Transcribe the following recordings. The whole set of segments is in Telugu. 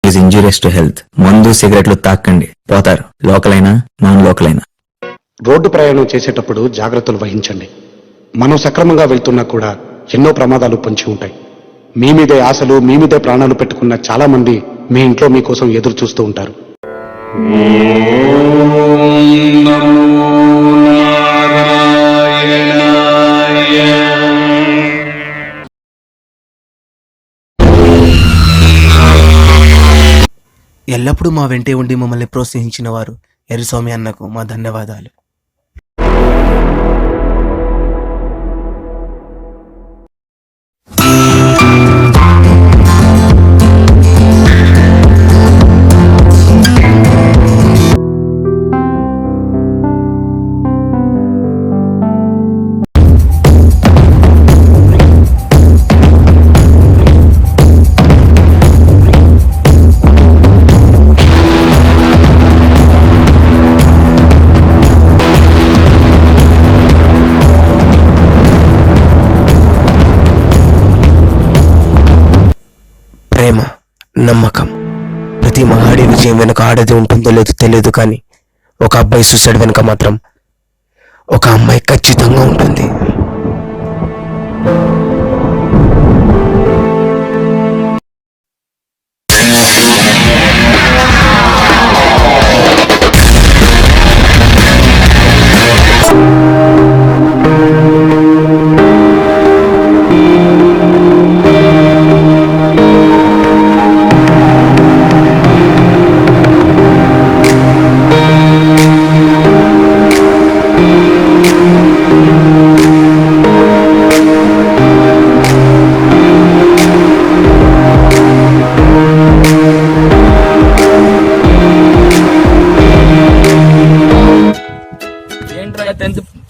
Is injurious to health. మందు సిగరెట్లు తాకండి, పోతారు. లోకల్ అయినా నాన్ లోకల్ అయినా. రోడ్డు ప్రయాణం చేసేటప్పుడు జాగ్రత్తలు వహించండి. మనం సక్రమంగా వెళ్తున్నా కూడా ఎన్నో ప్రమాదాలు పొంచి ఉంటాయి. మీ మీదే ఆశలు, మీ మీదే ప్రాణాలు పెట్టుకున్న చాలా మంది మీ ఇంట్లో మీకోసం ఎదురు చూస్తూ ఉంటారు. ఎల్లప్పుడూ మా వెంటే ఉండి మమ్మల్ని ప్రోత్సహించిన వారు ఎర్రస్వామి అన్నకు మా ధన్యవాదాలు. ప్రేమ, నమ్మకం. ప్రతి మగాడి విజయం వెనుక ఆడది ఉంటుందో లేదో తెలియదు, కానీ ఒక అబ్బాయి సూసైడ్ వెనుక మాత్రం ఒక అమ్మాయి ఖచ్చితంగా ఉంటుంది.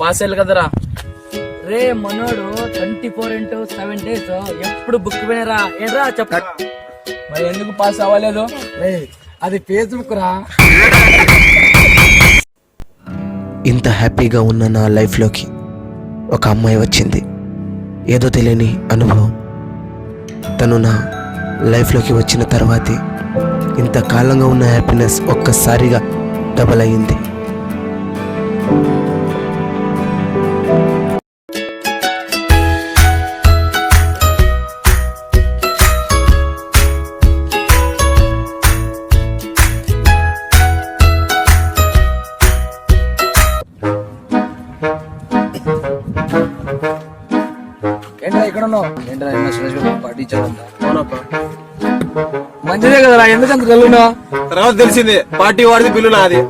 పాస్ అయ్యాలి కదరా రే. మనోడు 24/7 days ఎప్పుడు బుక్ వినరా ఏరా చెప్ప. మరి ఎందుకు పాస్ అవ్వలేదు? అది ఫేస్బుక్ రా. ఇంత హ్యాపీగా ఉన్న నా లైఫ్లోకి ఒక అమ్మాయి వచ్చింది. ఏదో తెలియని అనుభవం. తను నా లైఫ్లోకి వచ్చిన తర్వాతే ఇంతకాలంగా ఉన్న హ్యాపీనెస్ ఒక్కసారిగా డబల్ అయ్యింది. ఏంట్రా ఇక్కడ ఉన్నావు? ఏంట్రా పార్టీ మంచిదే కదరా, ఎందుకంత తెలుగునా? తర్వాత తెలిసింది పార్టీ వాడిది, బిల్లు నాది.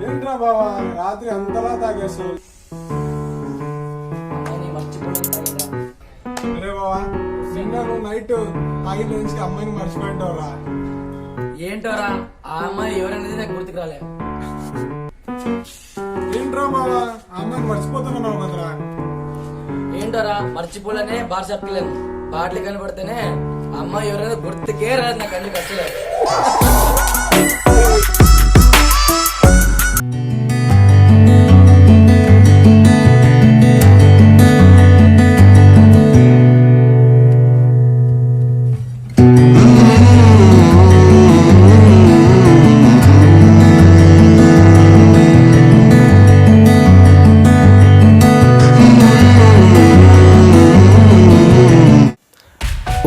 ఏంట్రా బావా రాత్రి అంతలా తాగేస్తావు? అరే బావా, నిన్న నువ్వు నైట్ తాగి నుంచి అమ్మాయిని మర్చిపోయింటావురా. ఏంటోరా ఆ అమ్మాయి ఎవరనేది నాకు గుర్తుకు రాలే. ఏంట్రా బావా ఆ అమ్మాయిని మర్చిపోతున్నావు కదరా? ఏంటోరా మర్చిపోలేనే బార్ చెప్పలేము. పాటలు కనబడితేనే అమ్మాయి ఎవరైనా గుర్తుకే రాదు నాకు, అన్ని కష్టలేదు.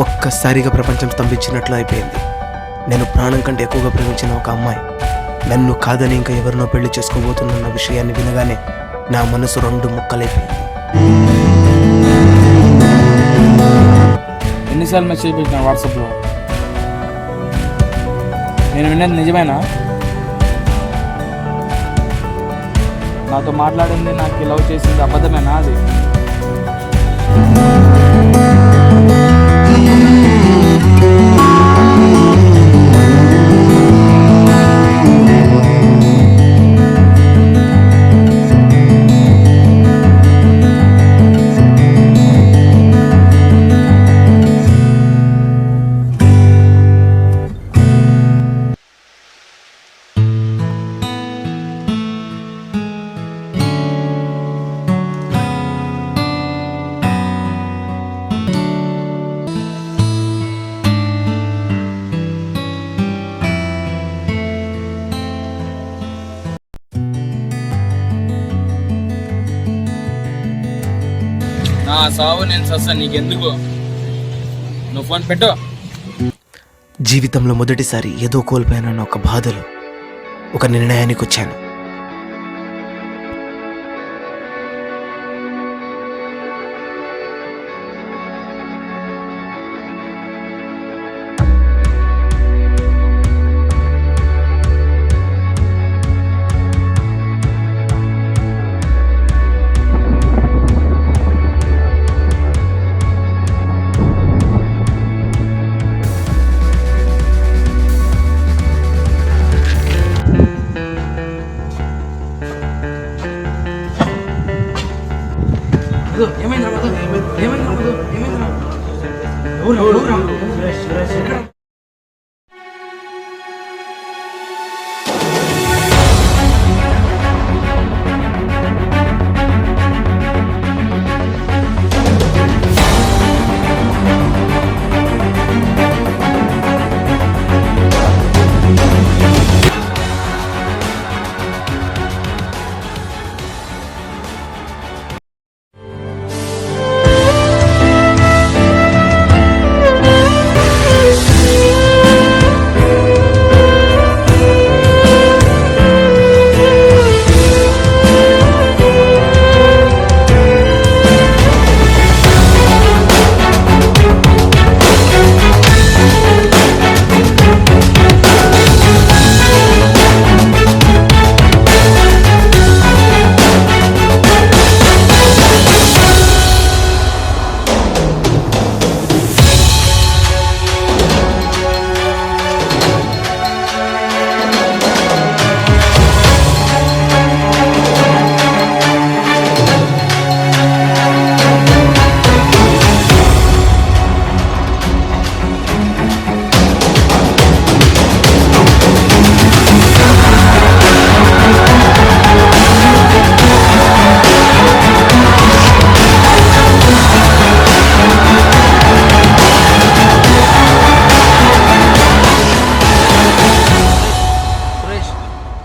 ఒక్కసారిగా ప్రపంచం స్తంభించినట్లు అయిపోయింది. నేను ప్రాణం కంటే ఎక్కువగా ప్రేమించిన ఒక అమ్మాయి నన్ను కాదని ఇంకా ఎవరినో పెళ్లి చేసుకోబోతున్న విషయాన్ని వినగానే నా మనసు 2 ముక్కలైపోయింది. ఎన్నిసార్లు మెసేజ్ పెట్టినా వాట్సాప్లో? నేను విన్నది నిజమేనా? నాతో మాట్లాడింది, నాకు లవ్ చేసింది అబద్ధమేనా? అది నా సావు నేను సస్తా, నీకెందుకు? నువ్వు ఫోన్ పెట్టు. జీవితంలో మొదటిసారి ఏదో కోల్పోయానన్న ఒక బాధలో ఒక నిర్ణయానికి వచ్చాను.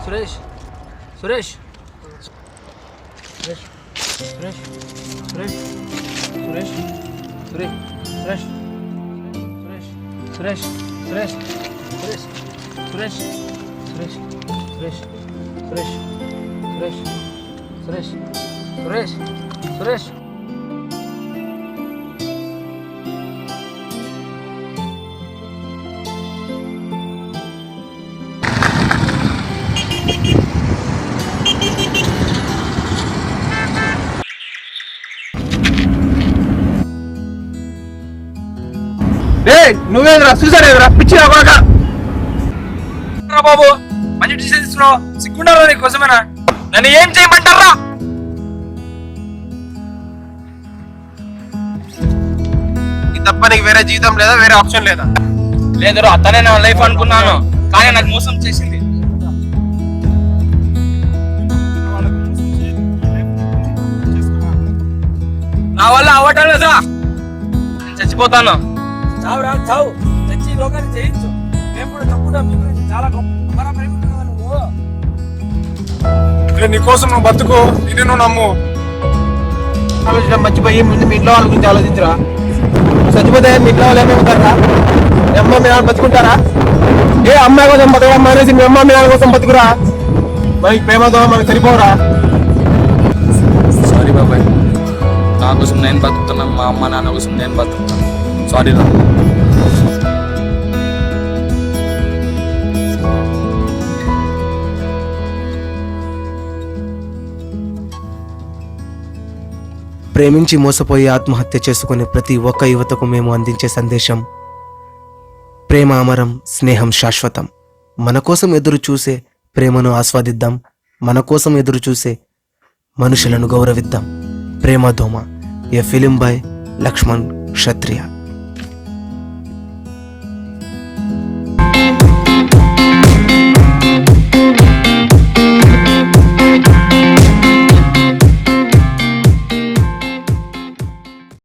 సురేష్ సురేష్ సురేష్ సురేష్ సురేష్ సురేష్ సురేష్ సురేష్ సురేష్ సురేష్ సురేష్ సురేష్ సురేష్ సురేష్ సురేష్ సురేష్ సురేష్ సురేష్ నువ్వేదిరా చూసారేదిరా పిచ్చి కొడక బాబు మంచి డిసిషన్ తీసుకున్నావు, సిగ్గుండాలి నీకోసమేనా? నన్ను ఏం చేయమంటారా? తప్ప నీకు వేరే జీవితం లేదా, వేరే ఆప్షన్ లేదా? లేదు, అతనే నా లైఫ్ అనుకున్నాను, కానీ నాకు మోసం చేసింది. నా వల్ల అవ్వటం లేదా? నేను చచ్చిపోతాను. చావురా చావు, చచ్చి లోకాన్ని జయించు. మేము కూడా తప్పుడా మీ గురించి చాలా గొప్ప ప్రేమిస్తున్నావు నువ్వు. నీకోసం నువ్వు బతుకు, ఇది నువ్వు నమ్ము. ఆలోచించడం మర్చిపోయి ముందు మీ ఇంట్లో వాళ్ళ గురించి ఆలోచించరా. చచ్చిపోతే మీ ఇంట్లో వాళ్ళు ఏమవుతారా? మీ అమ్మ మీ నాన్న బతుకుంటారా? ఏ అమ్మాయి కోసం బతకడం మానేసి మీ అమ్మ మీ నాన్న కోసం బతుకురా. మనకి ప్రేమతో మనకి సరిపోరా. సారీ బాబాయ్, నా కోసం నేను బతుకుతున్నాను, మా అమ్మ నాన్న కోసం నేను బతుకుతాను. సారీ రా. ప్రేమించి మోసపోయి ఆత్మహత్య చేసుకునే ప్రతి ఒక్క యువతకు మేము అందించే సందేశం: ప్రేమ అమరం, స్నేహం శాశ్వతం. మన కోసం ఎదురు చూసే ప్రేమను ఆస్వాదిద్దాం, మన కోసం ఎదురు చూసే మనుషులను గౌరవిద్దాం. ప్రేమ దోమ, ఏ ఫిలిం బై లక్ష్మణ్ క్షత్రియ.